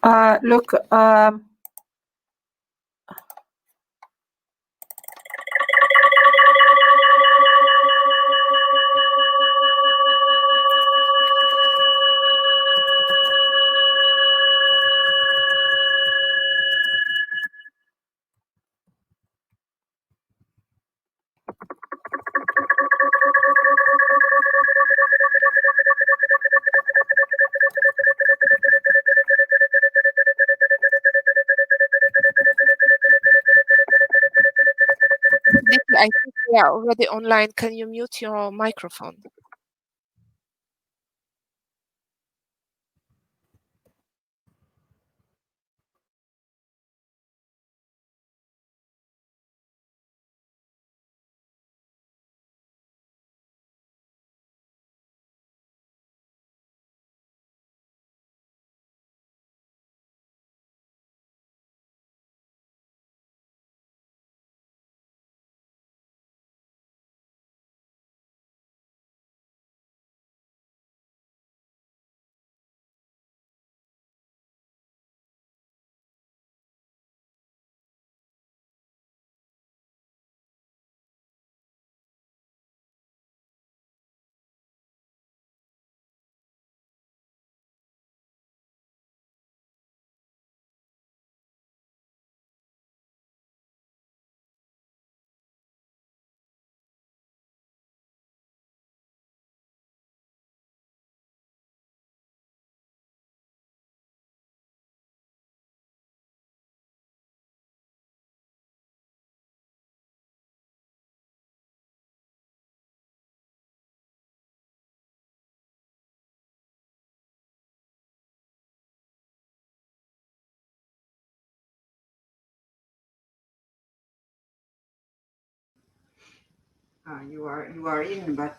Look, Nikki, I think we are already online. Can you mute your microphone? You are in, but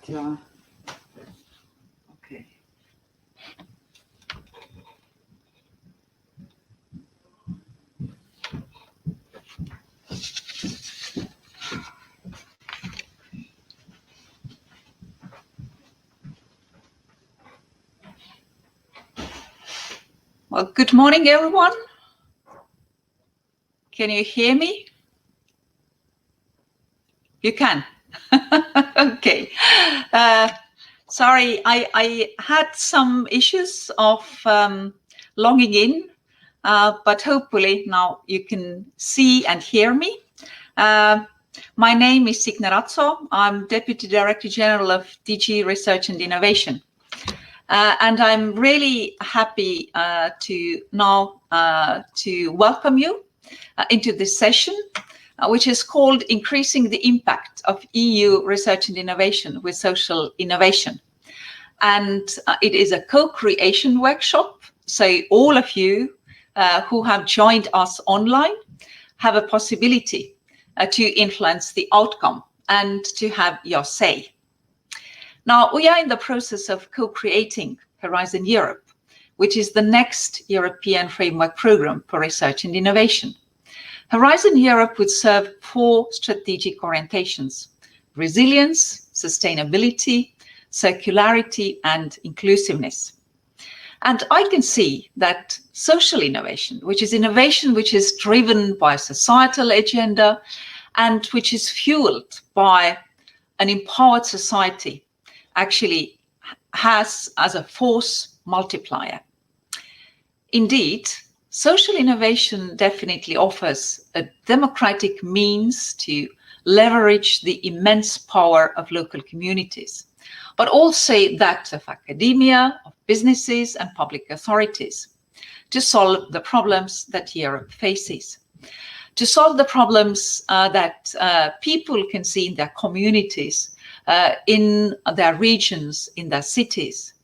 okay. Well, good morning, everyone. Can you hear me? You can. Okay. Sorry, I had some issues of logging in, but hopefully now you can see and hear me. My name is Signe Ratso. I'm Deputy Director General of DG Research and Innovation. And I'm really happy to now to welcome you into this session, which is called Increasing the Impact of EU Research and Innovation with Social Innovation. And it is a co-creation workshop. So all of you who have joined us online have a possibility to influence the outcome and to have your say. Now, we are in the process of co-creating Horizon Europe, which is the next European framework program for research and innovation. Horizon Europe would serve 4 strategic orientations: resilience, sustainability, circularity, and inclusiveness. And I can see that social innovation, which is driven by a societal agenda and which is fueled by an empowered society, actually has as a force multiplier. Indeed, social innovation definitely offers a democratic means to leverage the immense power of local communities, but also that of academia, of businesses and public authorities to solve the problems that Europe faces, to solve the problems that people can see in their communities, in their regions, in their cities.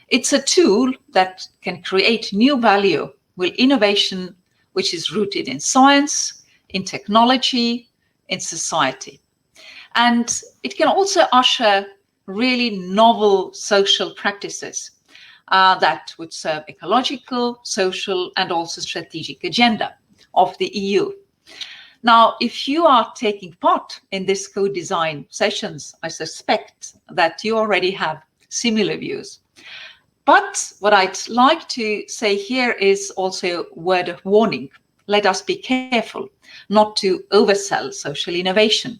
It's a tool that can create new value with innovation which is rooted in science, in technology, in society. And it can also usher really novel social practices that would serve ecological, social, and also strategic agenda of the EU. Now, if you are taking part in this co-design sessions, I suspect that you already have similar views. But what I'd like to say here is also a word of warning. Let us be careful not to oversell social innovation.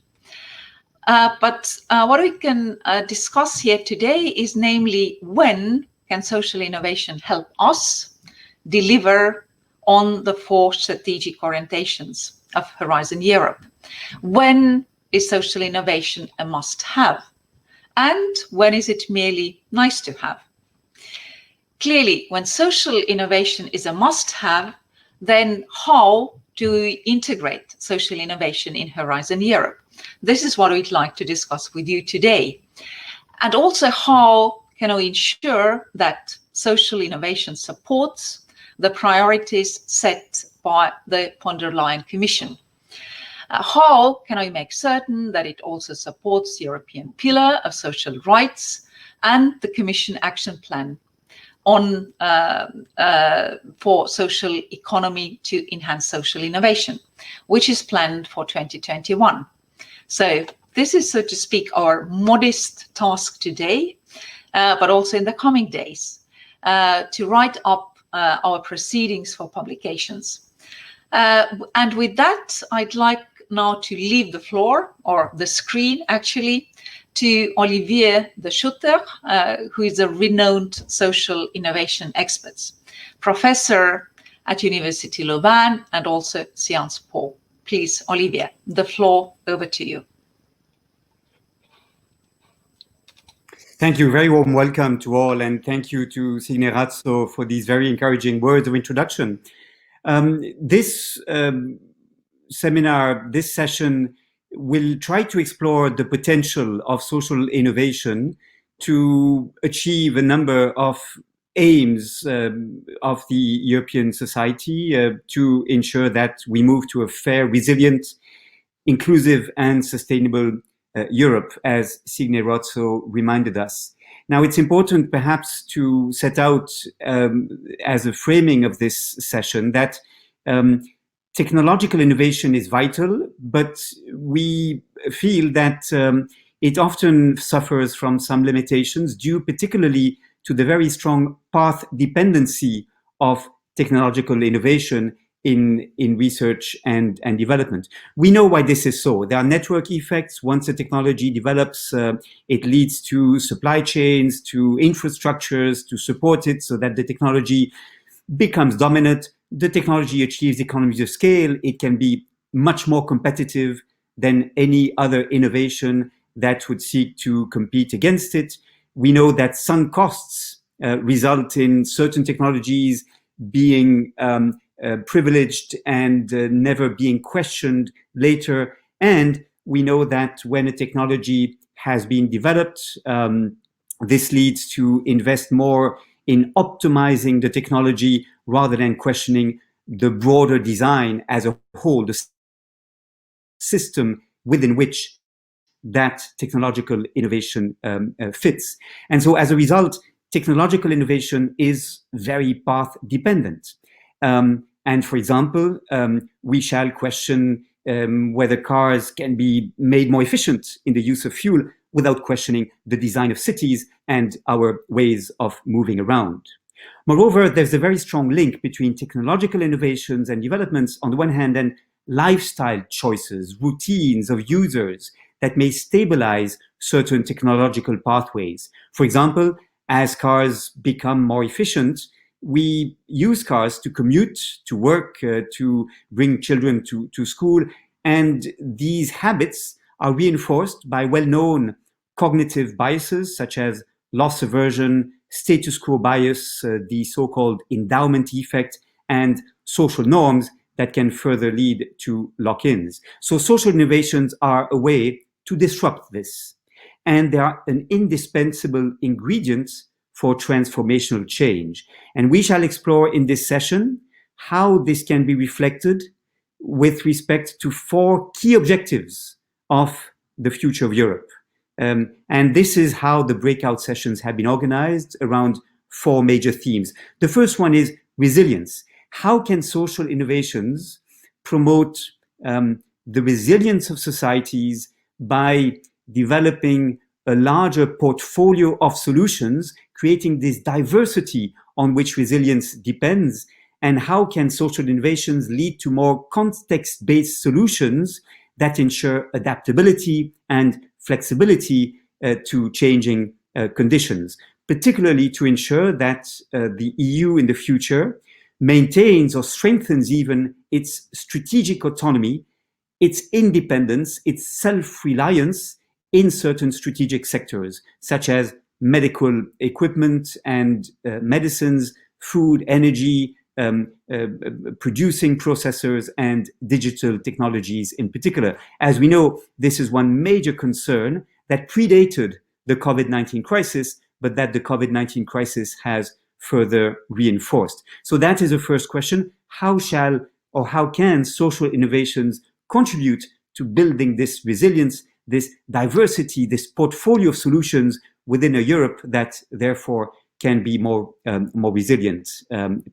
But what we can discuss here today is namely when can social innovation help us deliver on the 4 strategic orientations of Horizon Europe? When is social innovation a must-have? And when is it merely nice to have? Clearly, when social innovation is a must-have, then how do we integrate social innovation in Horizon Europe? This is what we'd like to discuss with you today. And also, how can we ensure that social innovation supports the priorities set by the von der Leyen Commission? How can we make certain that it also supports the European Pillar of Social Rights and the Commission Action Plan on for social economy to enhance social innovation, which is planned for 2021. So this is, so to speak, our modest task today, but also in the coming days, to write up our proceedings for publications. And with that, I'd like now to leave the floor, or the screen actually, to Olivier de Schutter, who is a renowned social innovation expert, professor at University Louvain and also Sciences Po. Please, Olivier, the floor over to you. Thank you. Very warm welcome to all, and thank you to Signe Razzo for these very encouraging words of introduction. This seminar, this session, will try to explore the potential of social innovation to achieve a number of aims of the European society to ensure that we move to a fair, resilient, inclusive and sustainable Europe, as Signe Razzo reminded us. Now, it's important perhaps to set out as a framing of this session that technological innovation is vital, but we feel that it often suffers from some limitations due particularly to the very strong path dependency of technological innovation in research and development. We know why this is so. There are network effects. Once a technology develops, it leads to supply chains, to infrastructures to support it so that the technology becomes dominant. The technology achieves economies of scale. It can be much more competitive than any other innovation that would seek to compete against it. We know that sunk costs result in certain technologies being privileged and never being questioned later. And we know that when a technology has been developed, this leads to invest more in optimizing the technology rather than questioning the broader design as a whole, the system within which that technological innovation fits. And so as a result, technological innovation is very path dependent. And for example, we shall question whether cars can be made more efficient in the use of fuel without questioning the design of cities and our ways of moving around. Moreover, there's a very strong link between technological innovations and developments on the one hand and lifestyle choices, routines of users that may stabilize certain technological pathways. For example, as cars become more efficient, we use cars to commute, to work, to bring children to school. And these habits are reinforced by well-known cognitive biases such as loss aversion, status quo bias, the so-called endowment effect, and social norms that can further lead to lock-ins. So social innovations are a way to disrupt this. And they are an indispensable ingredient for transformational change. And we shall explore in this session how this can be reflected with respect to 4 key objectives of the future of Europe. And this is how the breakout sessions have been organized around 4 major themes. The first one is resilience. How can social innovations promote the resilience of societies by developing a larger portfolio of solutions, creating this diversity on which resilience depends, and how can social innovations lead to more context-based solutions that ensure adaptability and flexibility to changing conditions, particularly to ensure that the EU in the future maintains or strengthens even its strategic autonomy, its independence, its self-reliance in certain strategic sectors, such as medical equipment and medicines, food, energy, producing processors, and digital technologies in particular. As we know, this is one major concern that predated the COVID-19 crisis, but that the COVID-19 crisis has further reinforced. So that is the first question. How can social innovations contribute to building this resilience, this diversity, this portfolio of solutions within a Europe that therefore can be more resilient,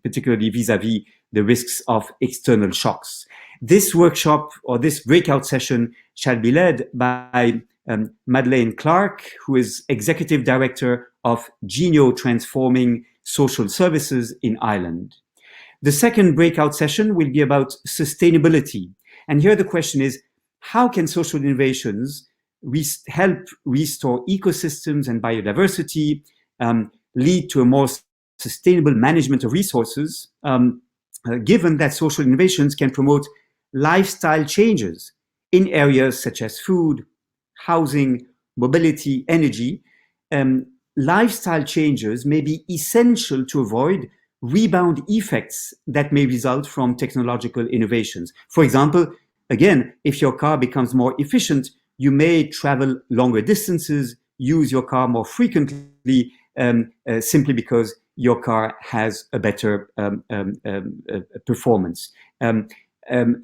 particularly vis-à-vis the risks of external shocks. This workshop or this breakout session shall be led by Madeleine Clark, who is Executive Director of Genio Transforming Social Services in Ireland. The second breakout session will be about sustainability. And here the question is, how can social innovations help restore ecosystems and biodiversity, lead to a more sustainable management of resources, given that social innovations can promote lifestyle changes in areas such as food, housing, mobility, energy. Lifestyle changes may be essential to avoid rebound effects that may result from technological innovations. For example, again, if your car becomes more efficient, you may travel longer distances, use your car more frequently, simply because your car has a better performance.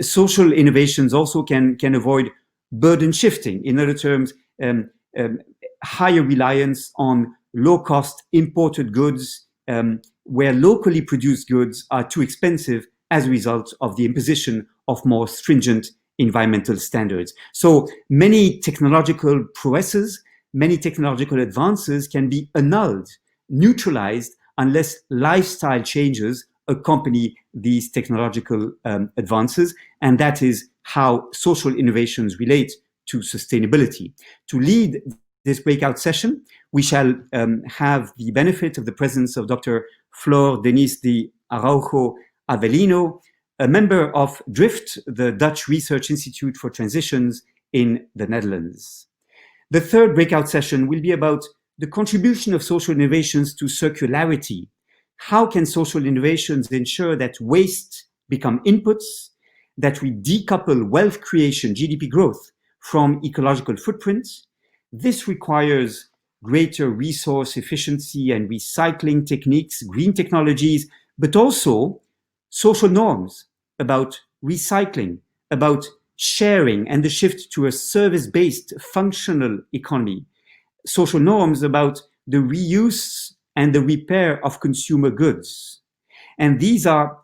Social innovations also can avoid burden shifting. In other terms, higher reliance on low-cost imported goods, where locally produced goods are too expensive as a result of the imposition of more stringent environmental standards. So many technological prowesses, many technological advances can be annulled, neutralized, unless lifestyle changes accompany these technological advances. And that is how social innovations relate to sustainability. To lead this breakout session, we shall have the benefit of the presence of Dr. Flor Denise de Araujo Avelino, a member of DRIFT, the Dutch Research Institute for Transitions in the Netherlands. The third breakout session will be about the contribution of social innovations to circularity. How can social innovations ensure that waste become inputs, that we decouple wealth creation, GDP growth, from ecological footprints? This requires greater resource efficiency and recycling techniques, green technologies, but also social norms about recycling, about sharing, and the shift to a service-based functional economy. Social norms about the reuse and the repair of consumer goods. And these are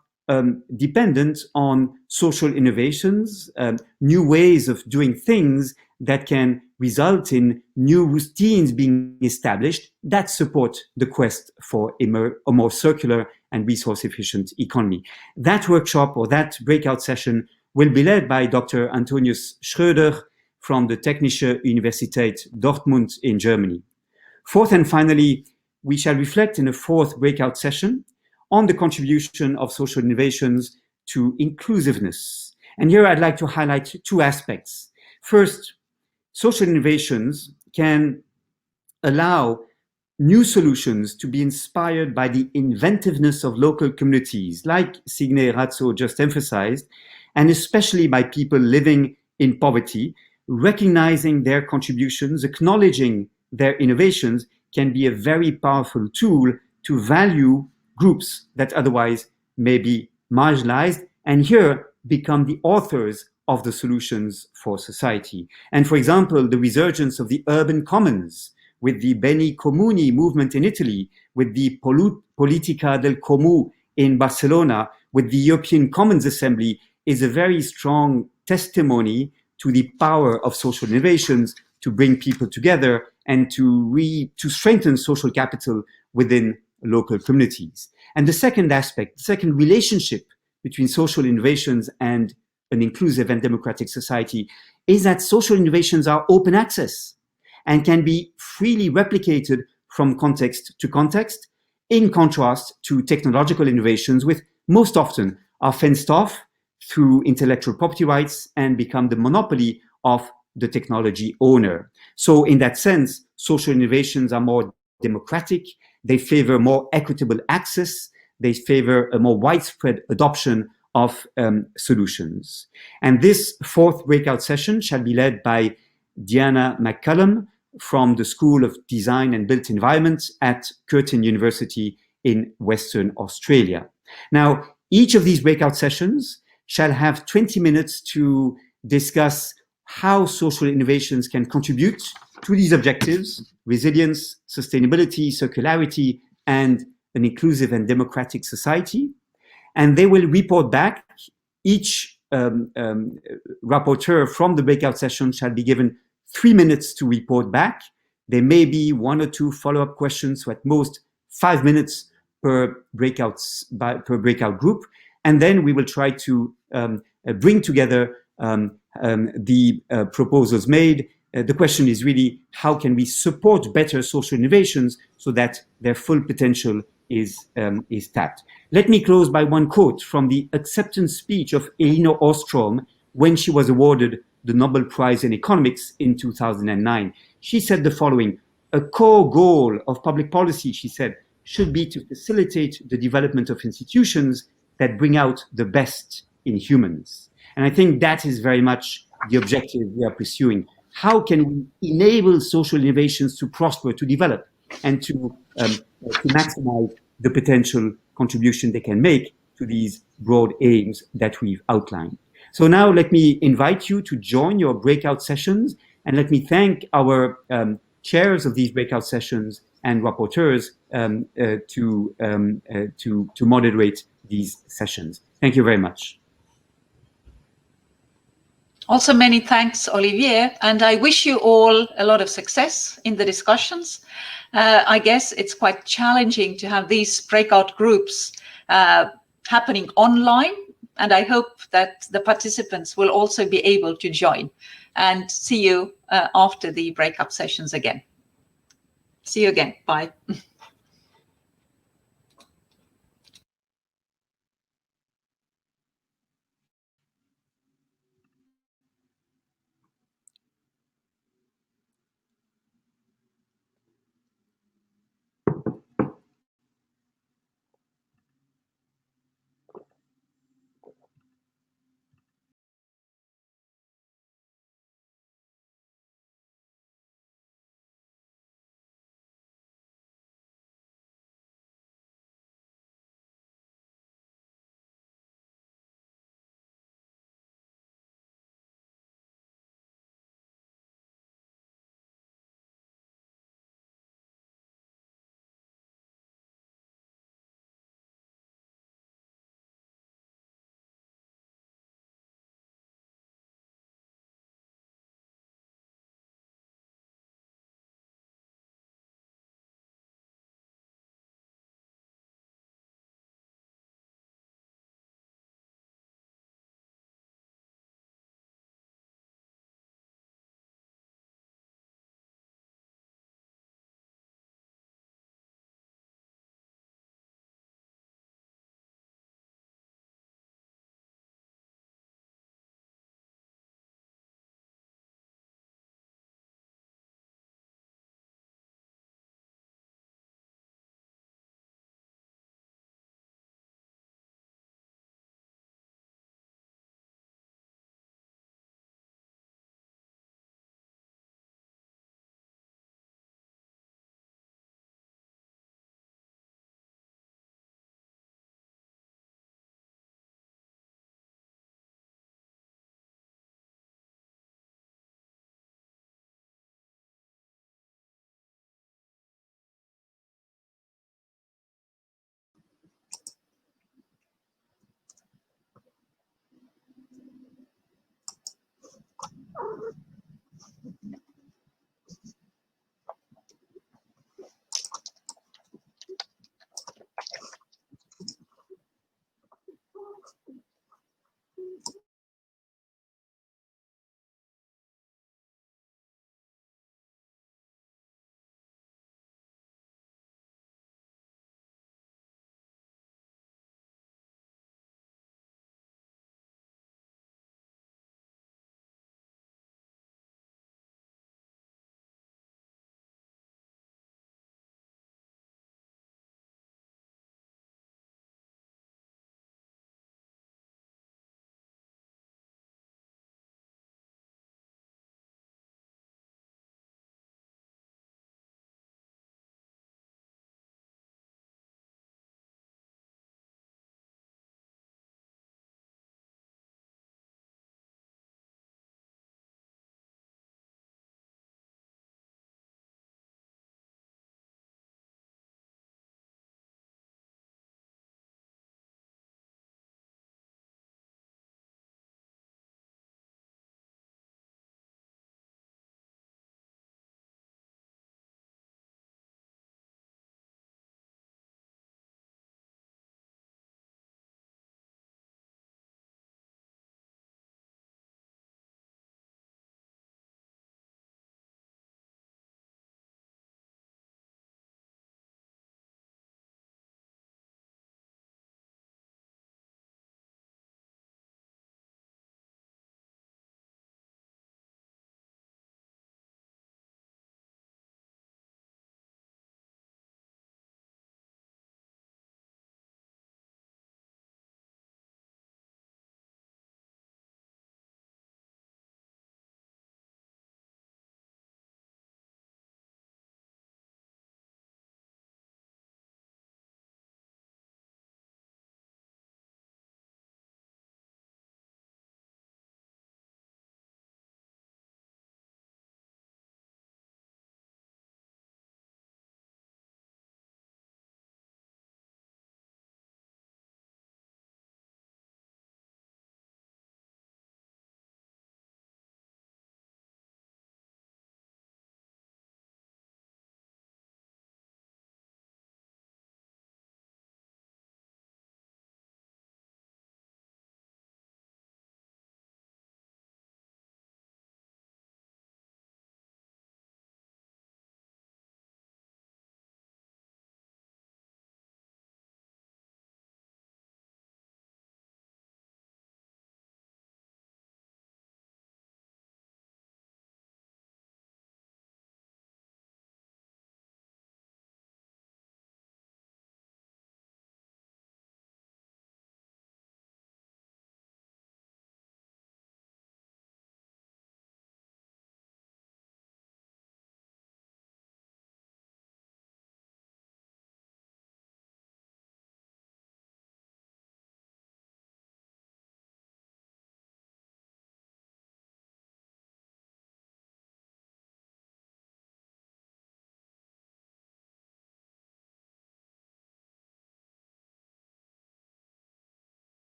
dependent on social innovations, new ways of doing things that can result in new routines being established that support the quest for a more circular and resource-efficient economy. That workshop or that breakout session will be led by Dr. Antonius Schröder from the Technische Universität Dortmund in Germany. Fourth and finally, we shall reflect in a fourth breakout session on the contribution of social innovations to inclusiveness. And here I'd like to highlight two aspects. First, social innovations can allow new solutions to be inspired by the inventiveness of local communities, like Signe Razzo just emphasized, and especially by people living in poverty. Recognizing their contributions, acknowledging their innovations can be a very powerful tool to value groups that otherwise may be marginalized, and here become the authors of the solutions for society. And for example, the resurgence of the urban commons with the Beni Comuni movement in Italy, with the Politica del Comú in Barcelona, with the European Commons Assembly is a very strong testimony to the power of social innovations to bring people together and to strengthen social capital within local communities. And the second aspect, the second relationship between social innovations and an inclusive and democratic society is that social innovations are open access and can be freely replicated from context to context, in contrast to technological innovations, which most often are fenced off through intellectual property rights and become the monopoly of the technology owner. So in that sense, social innovations are more democratic, they favor more equitable access, they favor a more widespread adoption of solutions. And this fourth breakout session shall be led by Diana McCullum from the School of Design and Built Environment at Curtin University in Western Australia. Now, each of these breakout sessions shall have 20 minutes to discuss how social innovations can contribute to these objectives: resilience, sustainability, circularity, and an inclusive and democratic society. And they will report back. Each rapporteur from the breakout session shall be given 3 minutes to report back. There may be 1 or 2 follow-up questions, so at most 5 minutes per breakout group. And then we will try to bring together the proposals made. The question is really, how can we support better social innovations so that their full potential is tapped? Let me close by one quote from the acceptance speech of Elinor Ostrom when she was awarded the Nobel Prize in Economics in 2009. She said the following: "A core goal of public policy," she said, "should be to facilitate the development of institutions that bring out the best in humans." And I think that is very much the objective we are pursuing. How can we enable social innovations to prosper, to develop, and to maximize the potential contribution they can make to these broad aims that we've outlined? So now let me invite you to join your breakout sessions, and let me thank our chairs of these breakout sessions and rapporteurs to moderate these sessions. Thank you very much. Also, many thanks, Olivier, and I wish you all a lot of success in the discussions. I guess it's quite challenging to have these breakout groups happening online, and I hope that the participants will also be able to join. And see you after the breakout sessions again. See you again. Bye.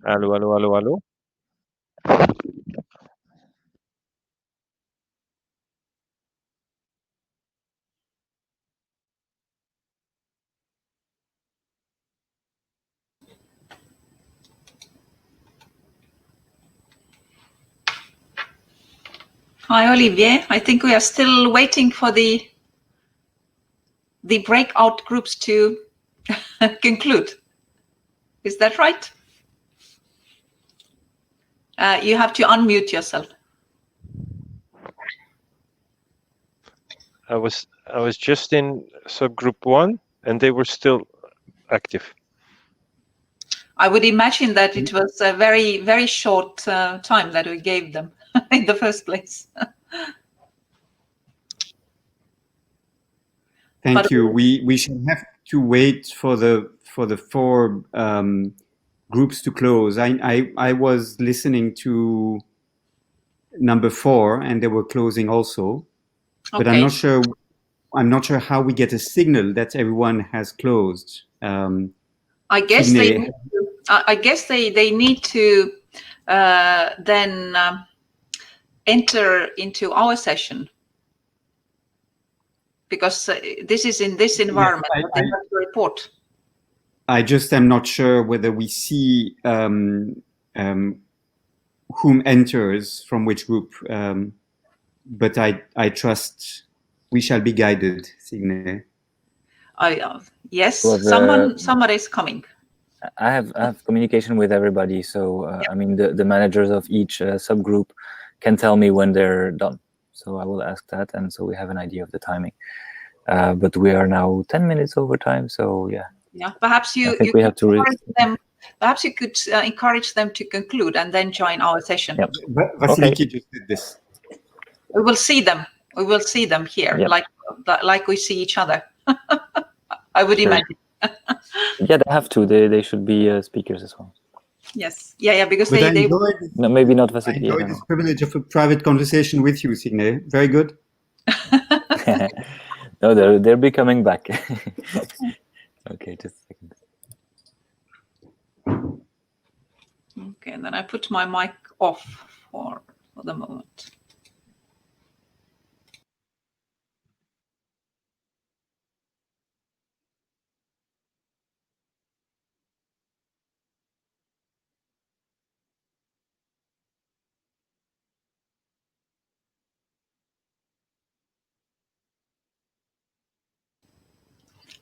Hello, hello, hello, hello. Hi, Olivier. I think we are still waiting for the breakout groups to conclude. Is that right? You have to unmute yourself. I was just in subgroup 1 and they were still active. I would imagine that it was a very, very short time that we gave them in the first place. Thank you. We shall have to wait for the four groups to close. I was listening to number 4, and they were closing also, but Okay. I'm not sure how we get a signal that everyone has closed. I guess Signe, they need to then enter into our session, because this is in this environment that they have to report. I just am not sure whether we see whom enters from which group, but I trust we shall be guided, Signe. Yes, Well, somebody is coming. I have communication with everybody, so I mean the managers of each subgroup can tell me when they're done. So I will ask that, and so we have an idea of the timing. But we are now 10 minutes over time, so yeah. Yeah, perhaps I think we have to encourage them. Perhaps you could encourage them to conclude and then join our session. Yep. Vasiliki just did this. We will see them. We will see them here, Yep. like we see each other. I would imagine. Yeah, they have to. They should be speakers as well. Yes. Yeah. Because But they No, maybe not I Vasiliki. enjoyed this privilege of a private conversation with you, Signe. Very good. No, they'll be coming back. Okay, just a second. Okay, and then I put my mic off for the moment.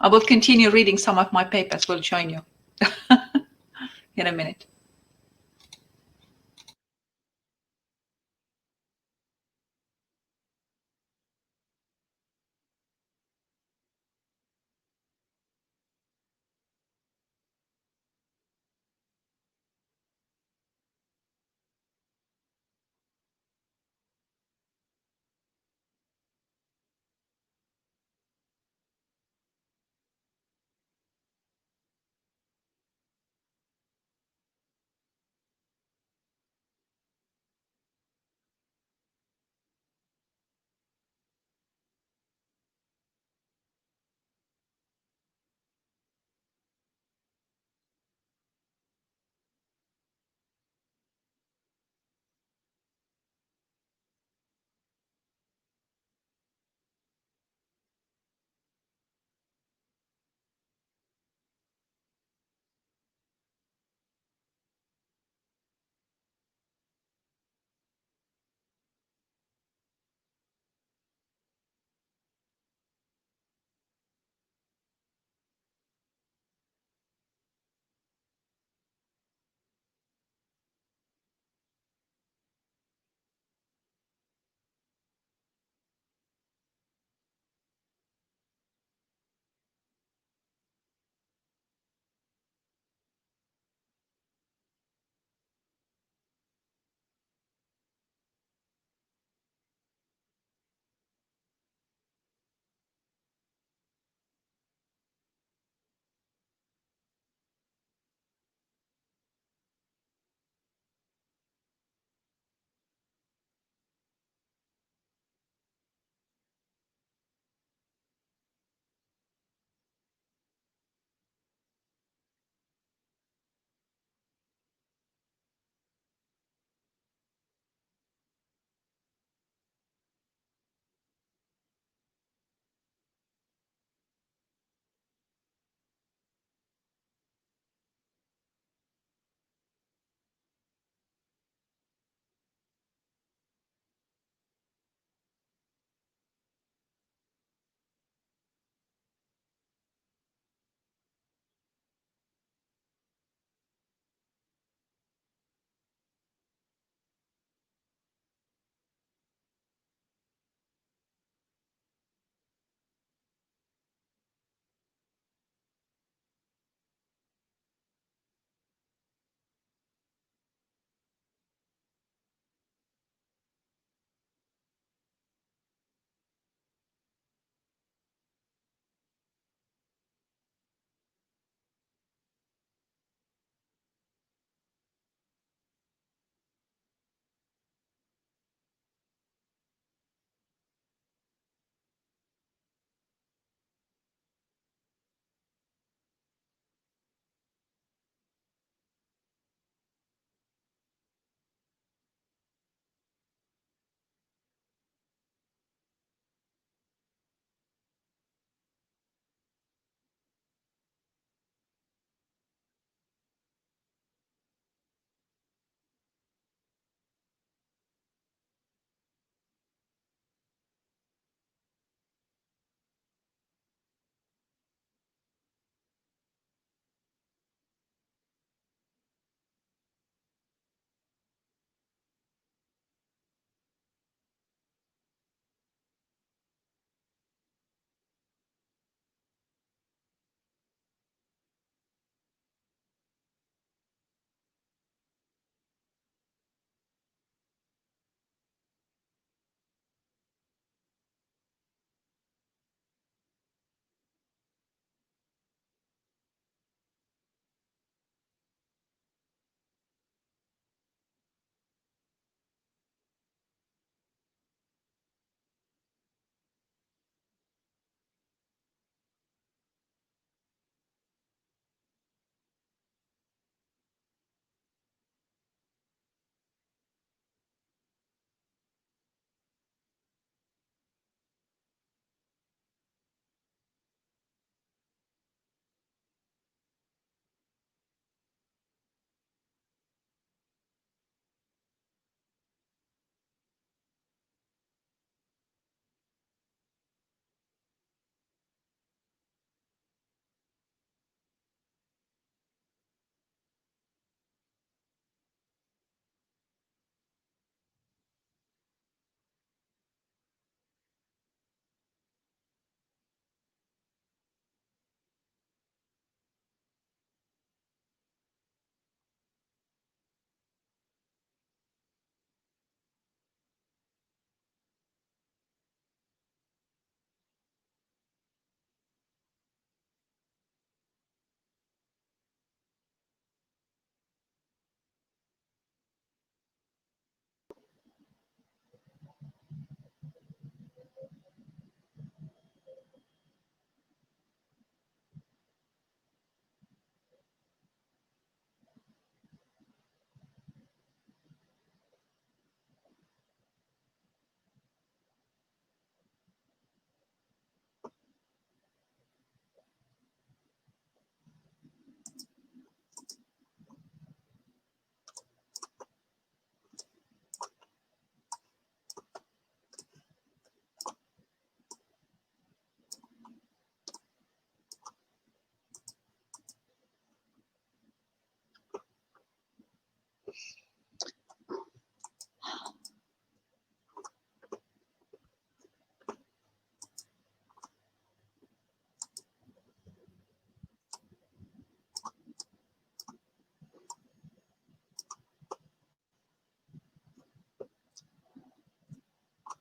I will continue reading some of my papers. We'll join you in a minute.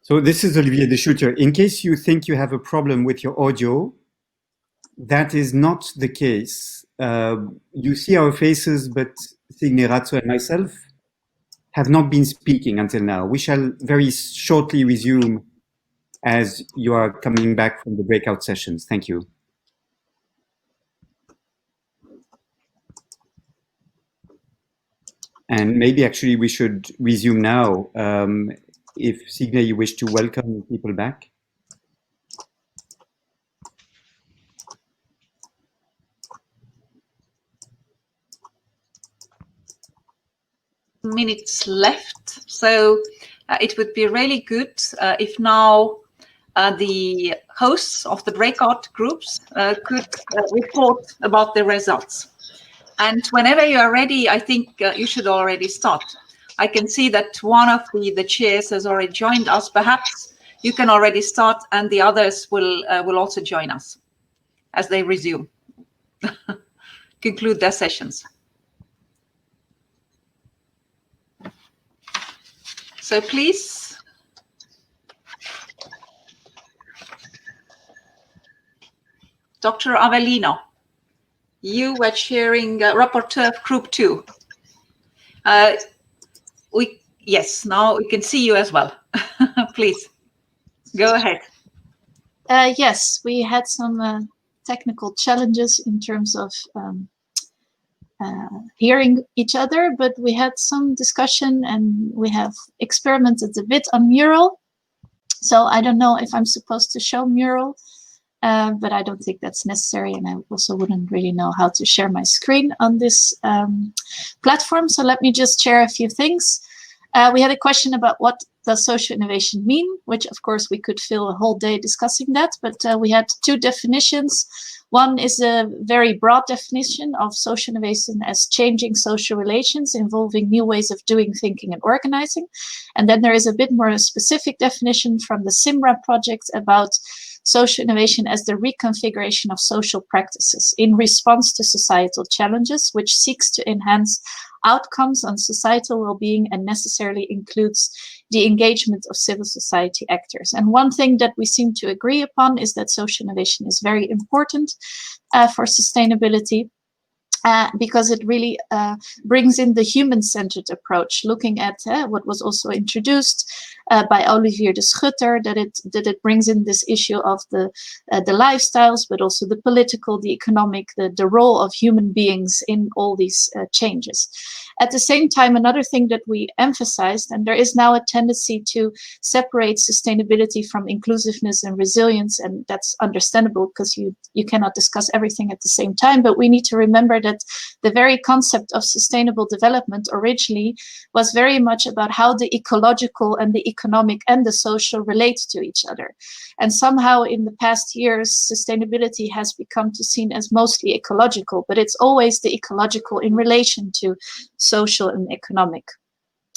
So this is Olivier the Shooter. In case you think you have a problem with your audio, that is not the case. You see our faces, but Signe Ratzo and myself have not been speaking until now. We shall very shortly resume as you are coming back from the breakout sessions. Thank you. And maybe actually we should resume now. If Signe, you wish to welcome people back. Minutes left, so it would be really good if now the hosts of the breakout groups could report about the results. And whenever you are ready, I think you should already start. I can see that one of the chairs has already joined us. Perhaps you can already start, and the others will also join us as they resume, conclude their sessions. So please. Dr. Avellino, you were chairing rapporteur of Group 2. Yes, now we can see you as well. Please, go ahead. Yes, we had some technical challenges in terms of hearing each other, but we had some discussion and we have experimented a bit on Mural. So I don't know if I'm supposed to show Mural, but I don't think that's necessary. And I also wouldn't really know how to share my screen on this platform. So let me just share a few things. We had a question about what does social innovation mean, which of course we could fill a whole day discussing that, but we had two definitions. One is a very broad definition of social innovation as changing social relations involving new ways of doing, thinking, and organizing. And then there is a bit more specific definition from the SIMRA project about social innovation as the reconfiguration of social practices in response to societal challenges, which seeks to enhance outcomes on societal well-being and necessarily includes the engagement of civil society actors. And one thing that we seem to agree upon is that social innovation is very important for sustainability. Because it really brings in the human-centered approach, looking at what was also introduced by Olivier de Schutter, that it brings in this issue of the lifestyles, but also the political, the economic, the role of human beings in all these changes. At the same time, another thing that we emphasized, and there is now a tendency to separate sustainability from inclusiveness and resilience, and that's understandable because you cannot discuss everything at the same time, but we need to remember that the very concept of sustainable development originally was very much about how the ecological and the economic and the social relate to each other. And somehow in the past years, sustainability has become seen as mostly ecological, but it's always the ecological in relation to social and economic.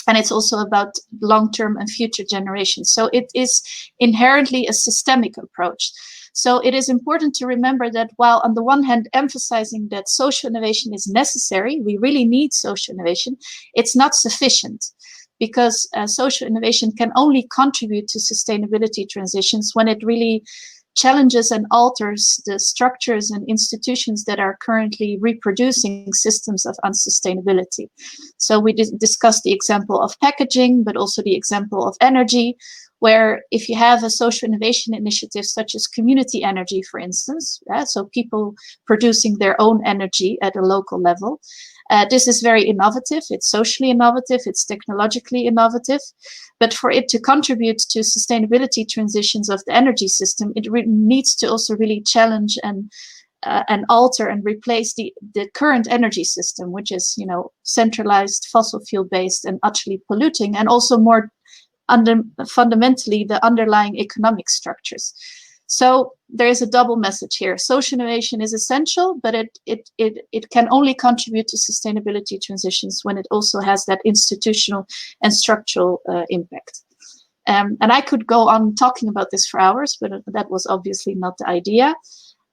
And it's also about long-term and future generations. So it is inherently a systemic approach. So it is important to remember that while on the one hand emphasizing that social innovation is necessary, we really need social innovation, it's not sufficient, because social innovation can only contribute to sustainability transitions when it really challenges and alters the structures and institutions that are currently reproducing systems of unsustainability. So we discussed the example of packaging, but also the example of energy, where if you have a social innovation initiative such as community energy, for instance, so people producing their own energy at a local level, this is very innovative, it's socially innovative, it's technologically innovative, but for it to contribute to sustainability transitions of the energy system, it needs to also really challenge and alter and replace the current energy system, which is, centralized, fossil fuel based and utterly polluting, and also more fundamentally the underlying economic structures. So there is a double message here. Social innovation is essential, but it can only contribute to sustainability transitions when it also has that institutional and structural impact. And I could go on talking about this for hours, but that was obviously not the idea.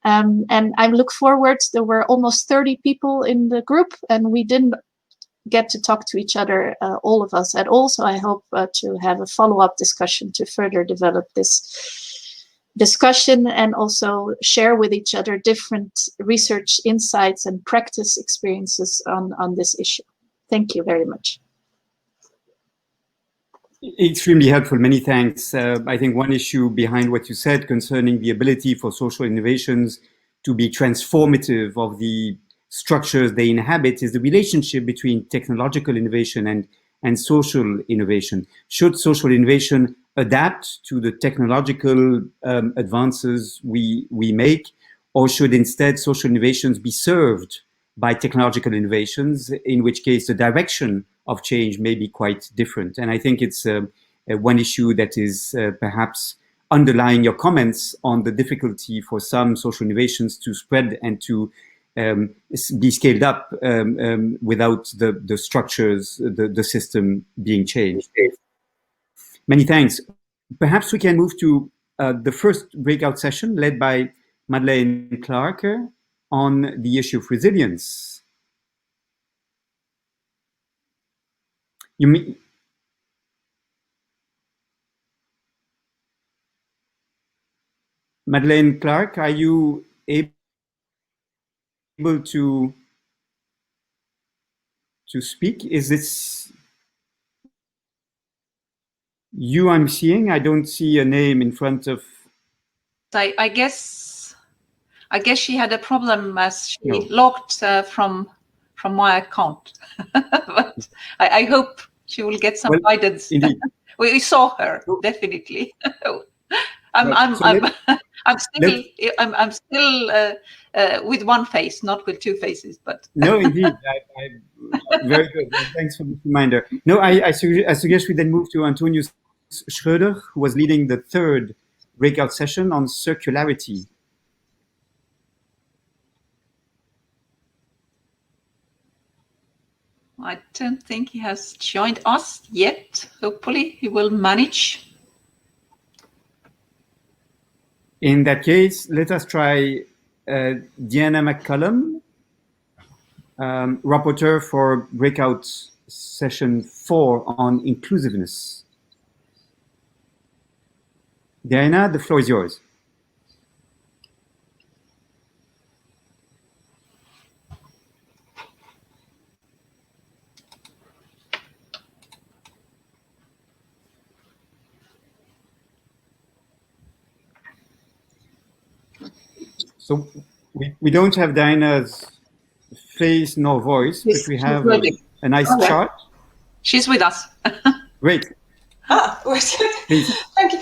And I look forward, there were almost 30 people in the group, and we didn't get to talk to each other, all of us at all. So I hope to have a follow-up discussion to further develop this discussion and also share with each other different research insights and practice experiences on this issue. Thank you very much. Extremely helpful. Many thanks. I think one issue behind what you said concerning the ability for social innovations to be transformative of the structures they inhabit is the relationship between technological innovation and social innovation. Should social innovation adapt to the technological advances we make, or should instead social innovations be served by technological innovations, in which case the direction of change may be quite different? And I think it's one issue that is perhaps underlying your comments on the difficulty for some social innovations to spread and to be scaled up without the structures, the system being changed. Many thanks. Perhaps we can move to the first breakout session led by Madeleine Clark on the issue of resilience. Madeleine Clark, are you able to speak? Is this you I'm seeing? I don't see a name in front of. I guess she had a problem as she logged from my account. But I hope she will get some guidance. Indeed. We saw her definitely. I'm still with one face, not with two faces. But no, indeed, very good. Thanks for the reminder. No, I suggest we then move to Antonius Schröder, who was leading the third breakout session on circularity. I don't think he has joined us yet. Hopefully he will manage. In that case, let us try Diana McCullum, rapporteur for breakout session 4 on inclusiveness. Diana, the floor is yours. So we don't have Diana's face nor voice, but we have a nice chart. She's with us. Great. Thank you.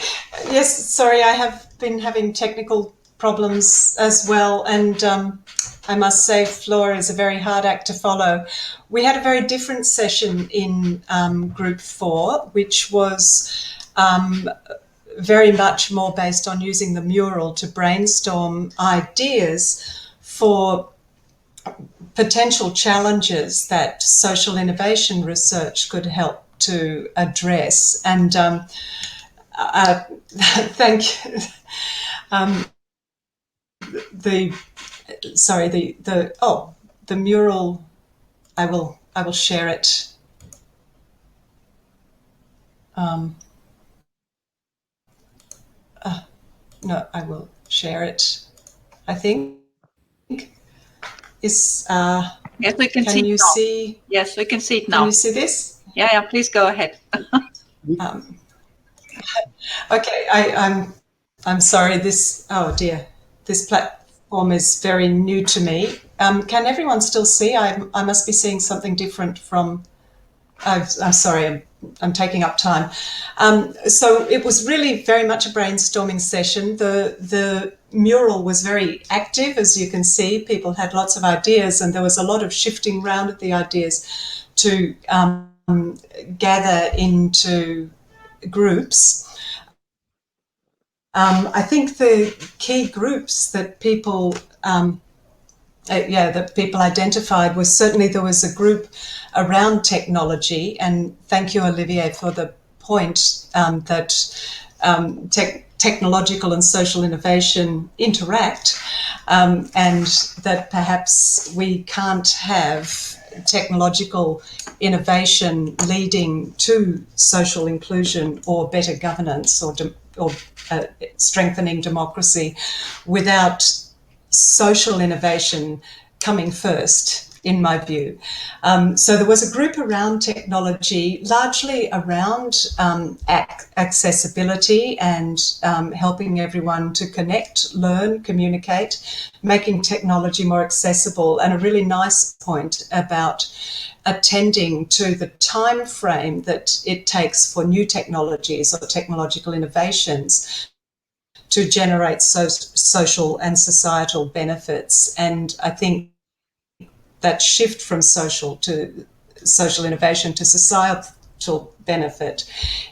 Yes, sorry, I have been having technical problems as well, and I must say Flora is a very hard act to follow. We had a very different session in Group 4, which was very much more based on using the mural to brainstorm ideas for potential challenges that social innovation research could help to address. And thank the mural, I will share it. No, I will share it. I think is. Yes, we can see. Can you now. see? Yes, we can see it now. Can you see this? Yeah. Please go ahead. Okay, I'm sorry. This. Oh dear. This platform is very new to me. Can everyone still see? I must be seeing something different from. I'm sorry. I'm taking up time. So it was really very much a brainstorming session. The mural was very active, as you can see. People had lots of ideas, and there was a lot of shifting around of the ideas to gather into groups. I think the key groups that people identified was certainly there was a group around technology, and thank you, Olivier, for the point that technological and social innovation interact, and that perhaps we can't have technological innovation leading to social inclusion or better governance or strengthening democracy without social innovation coming first, in my view. So there was a group around technology, largely around accessibility and helping everyone to connect, learn, communicate, making technology more accessible, and a really nice point about attending to the time frame that it takes for new technologies or technological innovations to generate social and societal benefits. And I think that shift from social innovation to societal benefit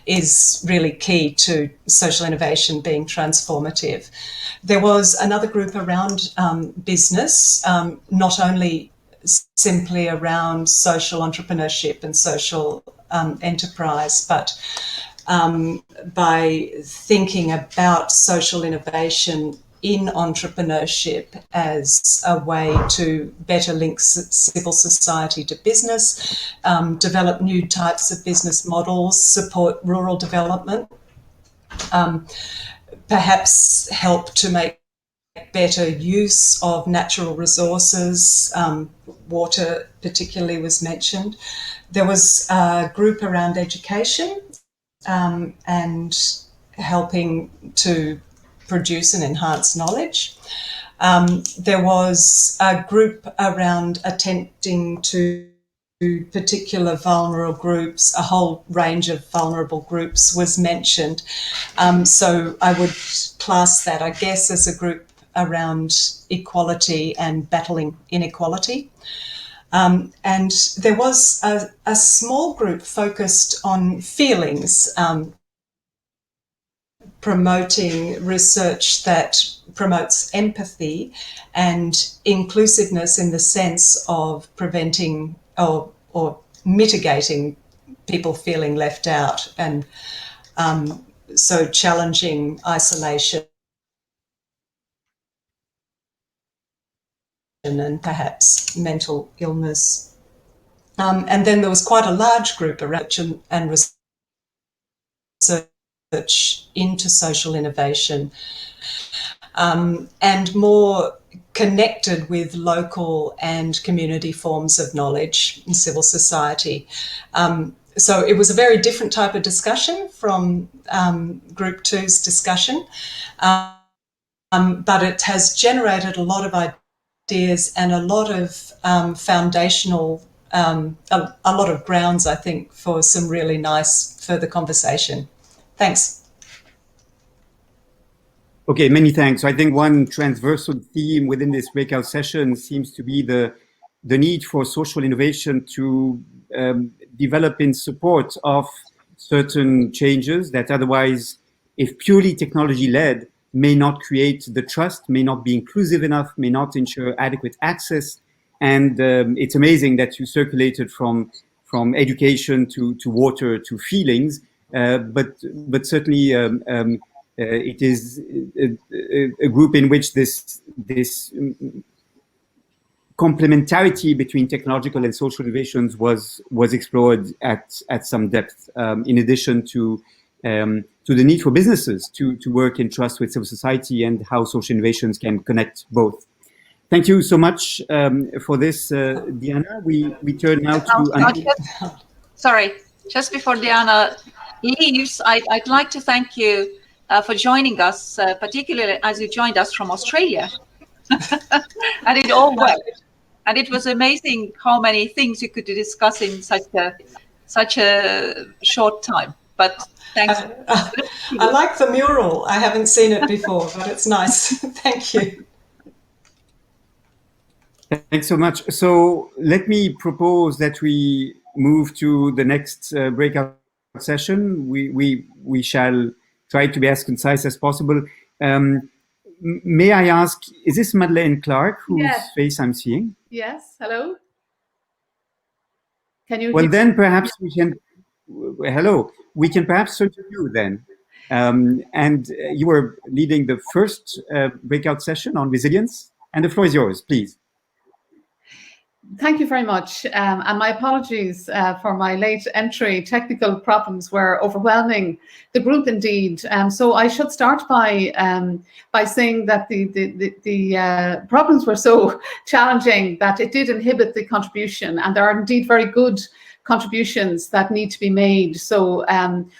is really key to social innovation being transformative. There was another group around business, not only simply around social entrepreneurship and social enterprise, but by thinking about social innovation in entrepreneurship as a way to better link civil society to business, develop new types of business models, support rural development, perhaps help to make better use of natural resources. Water particularly was mentioned. There was a group around education and helping to produce and enhance knowledge. There was a group around attending to particular vulnerable groups. A whole range of vulnerable groups was mentioned. So I would class that, I guess, as a group around equality and battling inequality. And there was a small group focused on feelings, promoting research that promotes empathy and inclusiveness in the sense of preventing or mitigating people feeling left out, and so challenging isolation and perhaps mental illness. And then there was quite a large group around and research into social innovation, and more connected with local and community forms of knowledge in civil society. So it was a very different type of discussion from Group 2's discussion, but it has generated a lot of ideas and a lot of foundational, a lot of grounds, I think, for some really nice further conversation. Thanks. Okay, many thanks. So I think one transversal theme within this breakout session seems to be the need for social innovation to develop in support of certain changes that otherwise, if purely technology-led, may not create the trust, may not be inclusive enough, may not ensure adequate access. And it's amazing that you circulated from education to water to feelings, but certainly it is a group in which this complementarity between technological and social innovations was explored at some depth, in addition to the need for businesses to work in trust with civil society and how social innovations can connect both. Thank you so much for this, Diana. We turn now to... Sorry, just before Diana leaves, I'd like to thank you for joining us, particularly as you joined us from Australia. And it all worked. And it was amazing how many things you could discuss in such a short time. But thanks. I like the mural. I haven't seen it before, but it's nice. Thank you. Thanks so much. So let me propose that we move to the next breakout session. We shall try to be as concise as possible. May I ask, is this Madeleine Clark whose face I'm seeing? Yes, hello. Can you Well, hear? then perhaps we can, hello, we can perhaps turn to you then. And you were leading the first breakout session on resilience, and the floor is yours, please. Thank you very much. And my apologies for my late entry. Technical problems were overwhelming the group indeed. So I should start by saying that the problems were so challenging that it did inhibit the contribution, and there are indeed very good contributions that need to be made. So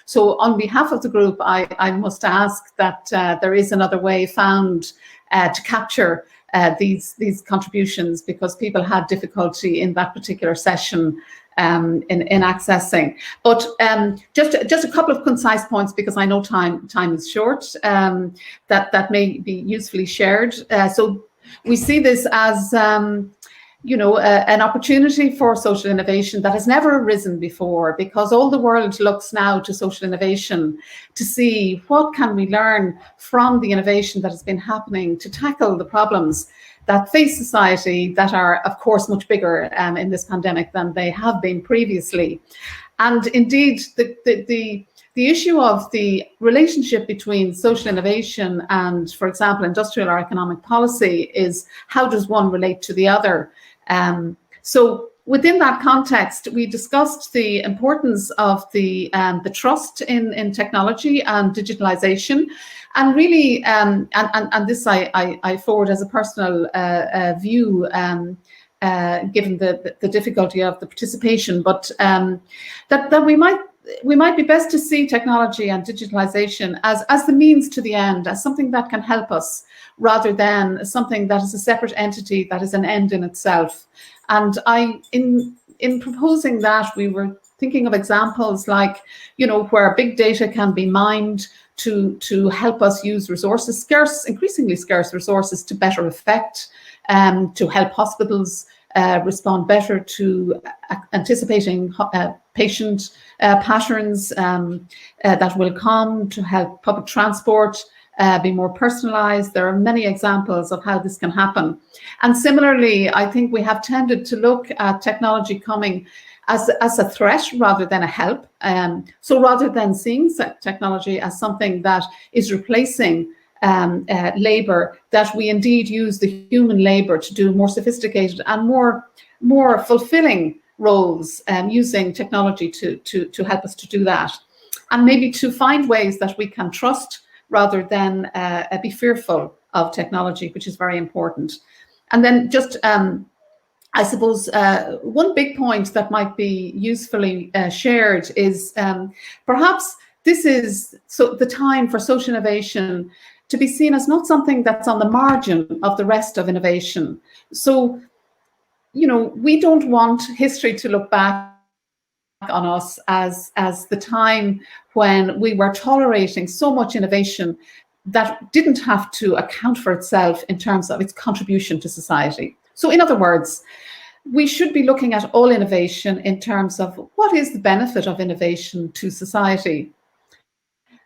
so on behalf of the group, I must ask that there is another way found to capture these contributions, because people had difficulty in that particular session in accessing. But just a couple of concise points, because I know time is short, that may be usefully shared. So we see this as you know, an opportunity for social innovation that has never arisen before, because all the world looks now to social innovation to see what can we learn from the innovation that has been happening to tackle the problems that face society, that are, of course, much bigger in this pandemic than they have been previously. And indeed, the issue of the relationship between social innovation and, for example, industrial or economic policy is, how does one relate to the other? So within that context, we discussed the importance of the trust in technology and digitalization, and really, and this I forward as a personal view, given the difficulty of the participation, but that we might be best to see technology and digitalization as the means to the end, as something that can help us, rather than something that is a separate entity that is an end in itself. And in proposing that, we were thinking of examples like, you know, where big data can be mined to help us use resources, increasingly scarce resources, to better effect, to help hospitals respond better to anticipating patient patterns that will come, to help public transport be more personalized. There are many examples of how this can happen. And similarly, I think we have tended to look at technology coming as a threat rather than a help. So rather than seeing technology as something that is replacing labor, that we indeed use the human labor to do more sophisticated and more fulfilling roles, using technology to help us to do that. And maybe to find ways that we can trust rather than be fearful of technology, which is very important. And then just, I suppose, one big point that might be usefully shared is perhaps this is the time for social innovation to be seen as not something that's on the margin of the rest of innovation. So, you know, we don't want history to look back on us as the time when we were tolerating so much innovation that didn't have to account for itself in terms of its contribution to society. So in other words, we should be looking at all innovation in terms of what is the benefit of innovation to society.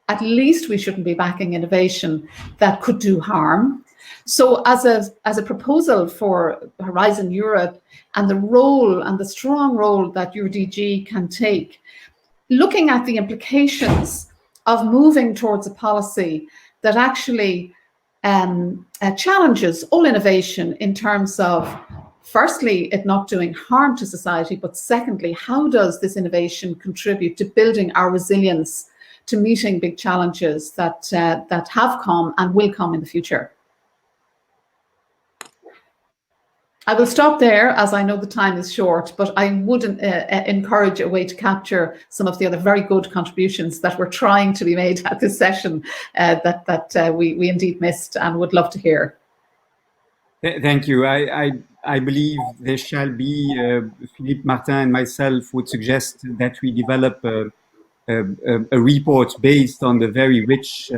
At least we shouldn't be backing innovation that could do harm. So as a proposal for Horizon Europe and the role and the strong role that your DG can take, looking at the implications of moving towards a policy that actually challenges all innovation in terms of, firstly, it not doing harm to society, but secondly, how does this innovation contribute to building our resilience to meeting big challenges that have come and will come in the future? I will stop there, as I know the time is short, but I would encourage a way to capture some of the other very good contributions that were trying to be made at this session that we indeed missed and would love to hear. Thank you. I believe there shall be, Philippe Martin and myself would suggest that we develop a report based on the very rich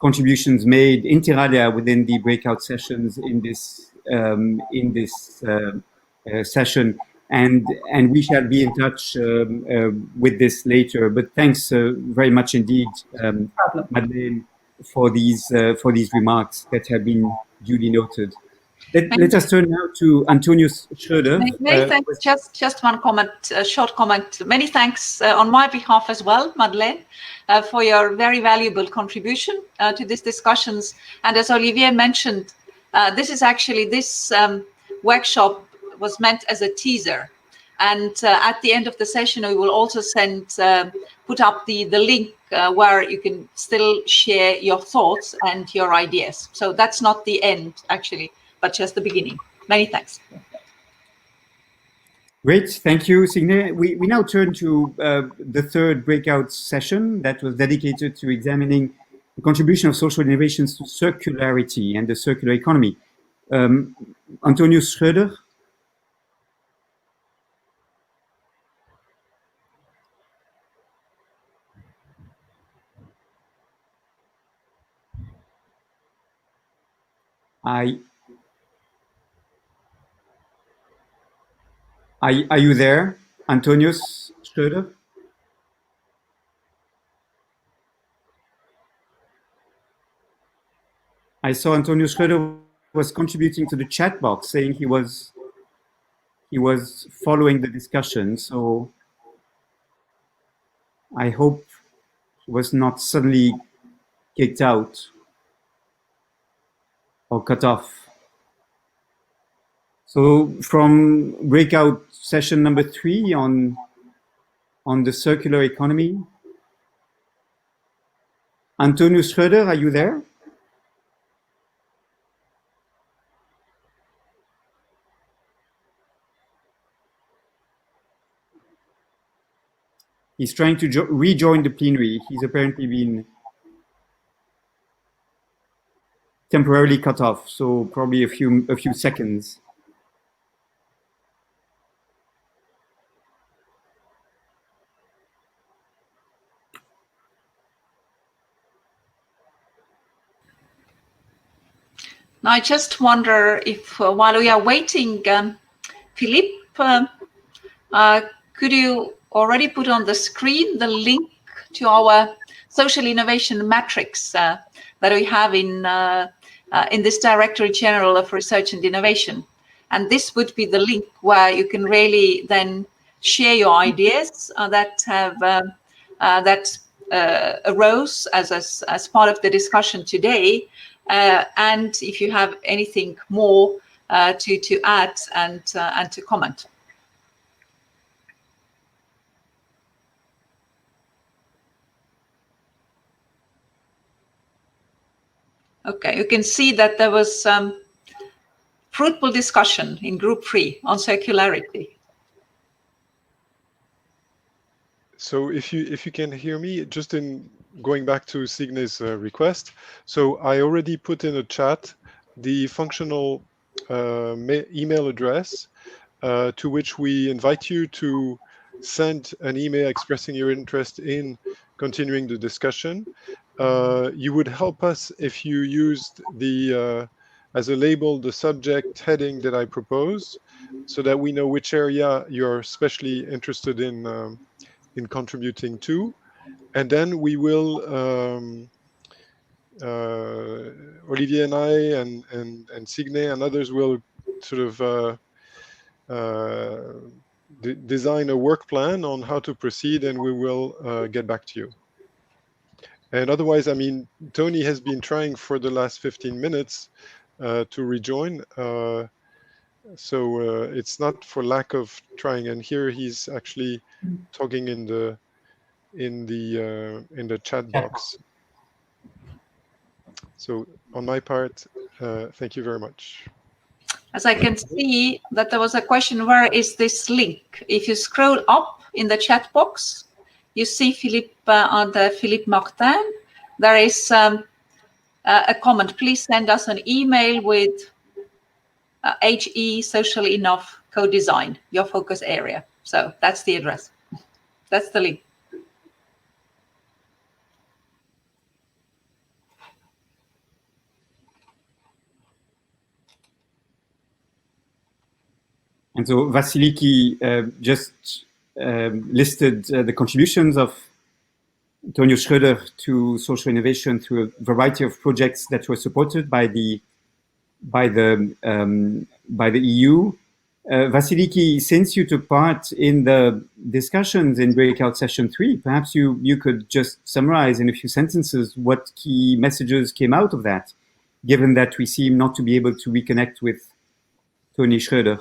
contributions made inter alia within the breakout sessions in this session, and we shall be in touch with this later. But thanks very much indeed, Madeleine, for these remarks that have been duly noted. Let us turn now to Antonius Schröder. Many thanks. Just one comment, a short comment. Many thanks on my behalf as well, Madeleine, for your very valuable contribution to these discussions. And as Olivier mentioned, this is actually, this workshop was meant as a teaser. And at the end of the session, we will also put up the link where you can still share your thoughts and your ideas. So that's not the end, actually, but just the beginning. Many thanks. Great, thank you, Signe. We now turn to the third breakout session that was dedicated to examining the contribution of social innovations to circularity and the circular economy. Antonius Schröder. Are you there, Antonius Schröder? I saw Antonius Schröder was contributing to the chat box, saying he was following the discussion. So I hope he was not suddenly kicked out or cut off. So from breakout session number 3 on the circular economy, Antonius Schröder, are you there? He's trying to rejoin the plenary. He's apparently been temporarily cut off, so probably a few seconds. Now, I just wonder if while we are waiting, Philippe, could you already put on the screen the link to our social innovation matrix that we have in this Directory General of Research and Innovation? And this would be the link where you can really then share your ideas that arose as part of the discussion today. And if you have anything more to add and to comment. Okay, you can see that there was fruitful discussion in group 3 on circularity. So if you can hear me, just in going back to Signe's request, so I already put in a chat the functional email address to which we invite you to send an email expressing your interest in continuing the discussion. You would help us if you used the as a label the subject heading that I propose, so that we know which area you're especially interested in contributing to. And then we will, Olivier and I and Signe and others will sort of design a work plan on how to proceed, and we will get back to you. And otherwise, I mean, Tony has been trying for the last 15 minutes to rejoin. So it's not for lack of trying. And here he's actually talking in the chat box. So on my part, thank you very much. As I can see that there was a question, where is this link? If you scroll up in the chat box, you see Philippe under Philippe Martin. There is a comment. Please send us an email with HE Social Innov Co-Design, your focus area. So that's the address. That's the link. And so Vasiliki just listed the contributions of Antonius Schröder to social innovation through a variety of projects that were supported by the EU. Vasiliki, since you took part in the discussions in Breakout Session 3, perhaps you could just summarize in a few sentences what key messages came out of that, given that we seem not to be able to reconnect with Tony Schröder.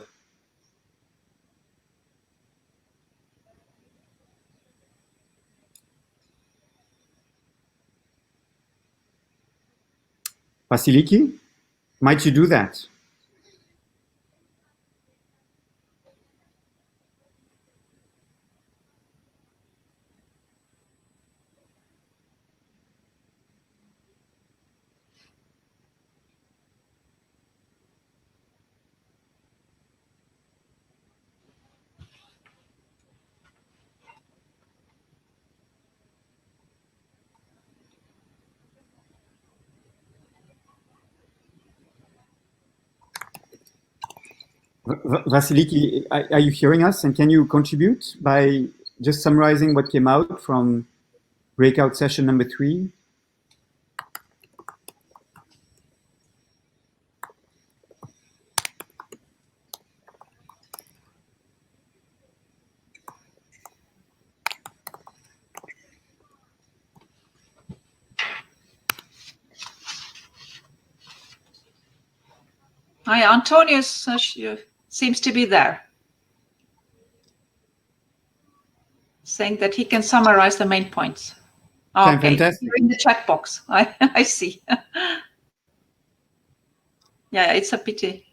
Vasiliki, might you do that? Vasiliki, are you hearing us? And can you contribute by just summarizing what came out from breakout session number 3? Hi, Antonius seems to be there, saying that he can summarize the main points. Okay, Fantastic. you're in the chat box. I see. Yeah, it's a pity.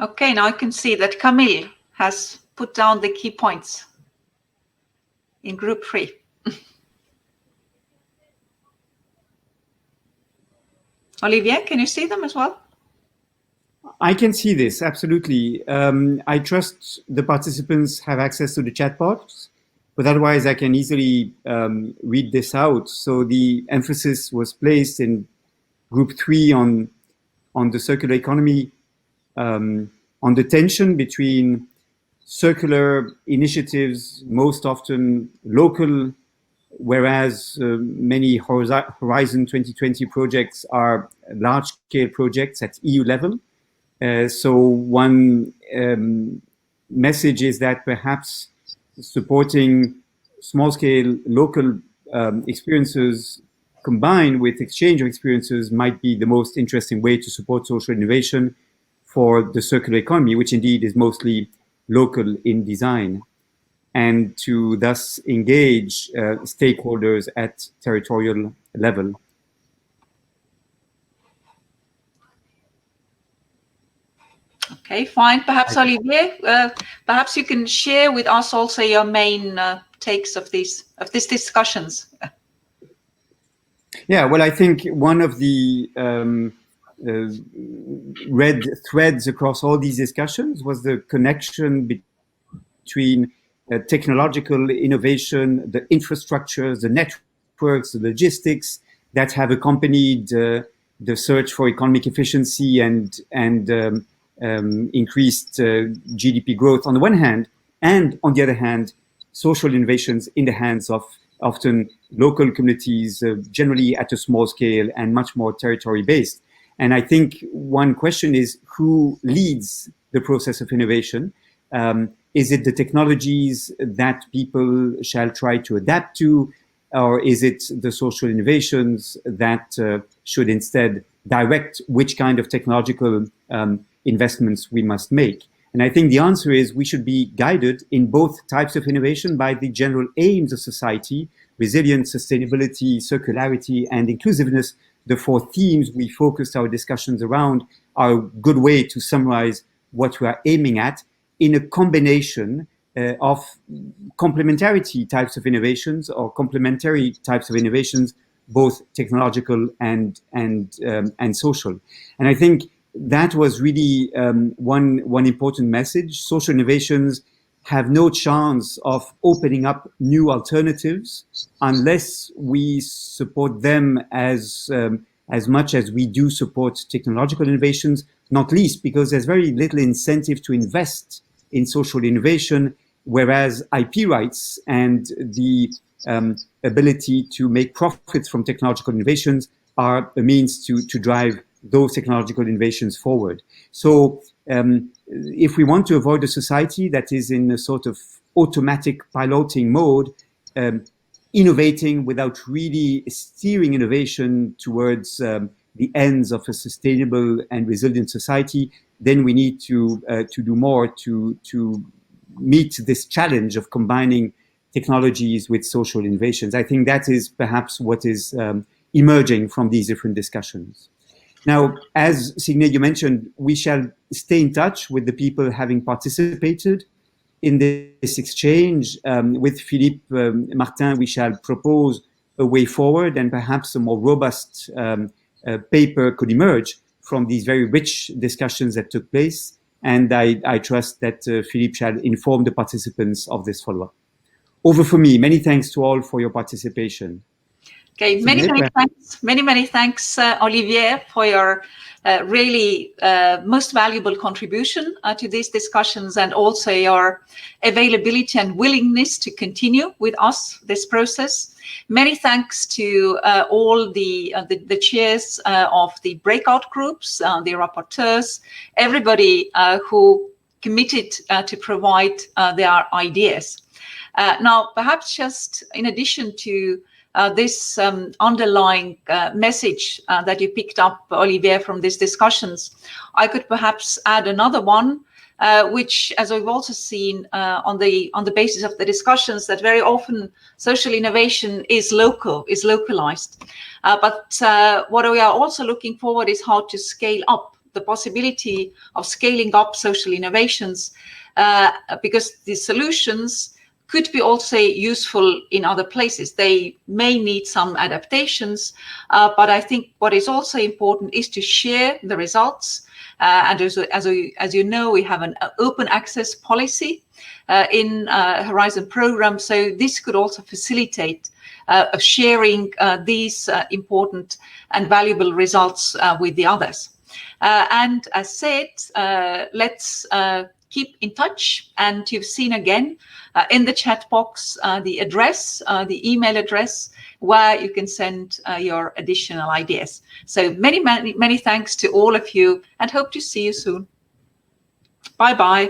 Okay, now I can see that Camille has put down the key points in group 3. Olivier, can you see them as well? I can see this, absolutely. I trust the participants have access to the chat box, but otherwise I can easily read this out. So the emphasis was placed in group 3 on the circular economy, on the tension between circular initiatives, most often local, whereas many Horizon 2020 projects are large-scale projects at EU level. So one message is that perhaps supporting small-scale local experiences combined with exchange of experiences might be the most interesting way to support social innovation for the circular economy, which indeed is mostly local in design, and to thus engage stakeholders at territorial level. Okay, fine. Perhaps Olivier, perhaps you can share with us also your main takes of these discussions. Yeah, well, I think one of the red threads across all these discussions was the connection between technological innovation, the infrastructures, the networks, the logistics that have accompanied the search for economic efficiency and increased GDP growth on the one hand, and on the other hand, social innovations in the hands of often local communities, generally at a small scale and much more territory-based. And I think one question is who leads the process of innovation? Is it the technologies that people shall try to adapt to, or is it the social innovations that should instead direct which kind of technological investments we must make? And I think the answer is we should be guided in both types of innovation by the general aims of society: resilience, sustainability, circularity, and inclusiveness. The 4 themes we focused our discussions around are a good way to summarize what we are aiming at in a combination of complementarity types of innovations or complementary types of innovations, both technological and social. And I think that was really one important message. Social innovations have no chance of opening up new alternatives unless we support them as much as we do support technological innovations, not least because there's very little incentive to invest in social innovation, whereas IP rights and the ability to make profits from technological innovations are a means to drive those technological innovations forward. So if we want to avoid a society that is in a sort of automatic piloting mode, innovating without really steering innovation towards the ends of a sustainable and resilient society, then we need to do more to meet this challenge of combining technologies with social innovations. I think that is perhaps what is emerging from these different discussions. Now, as Signe, you mentioned, we shall stay in touch with the people having participated in this exchange. With Philippe Martin, we shall propose a way forward, and perhaps a more robust paper could emerge from these very rich discussions that took place. And I trust that Philippe shall inform the participants of this follow-up. Over for me. Many thanks to all for your participation. Okay, many thanks, Olivier, for your really most valuable contribution to these discussions, and also your availability and willingness to continue with us this process. Many thanks to all the chairs of the breakout groups, the rapporteurs, everybody who committed to provide their ideas. Now, perhaps just in addition to this underlying message that you picked up, Olivier, from these discussions, I could perhaps add another one, which, as we've also seen on the basis of the discussions, that very often social innovation is localized. But what we are also looking forward is how to scale up, the possibility of scaling up social innovations, because the solutions could be also useful in other places. They may need some adaptations, but I think what is also important is to share the results. And as you know, we have an open access policy in Horizon program, so this could also facilitate sharing these important and valuable results with the others. And as said, let's keep in touch, and you've seen again in the chat box the address, the email address where you can send your additional ideas. So many thanks to all of you, and hope to see you soon. Bye bye.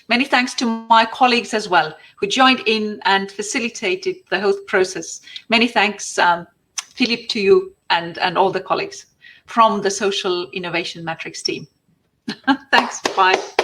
Many thanks to my colleagues as well who joined in and facilitated the whole process. Many thanks, Philippe, to you and all the colleagues from the Social Innovation Matrix team. Thanks. Bye.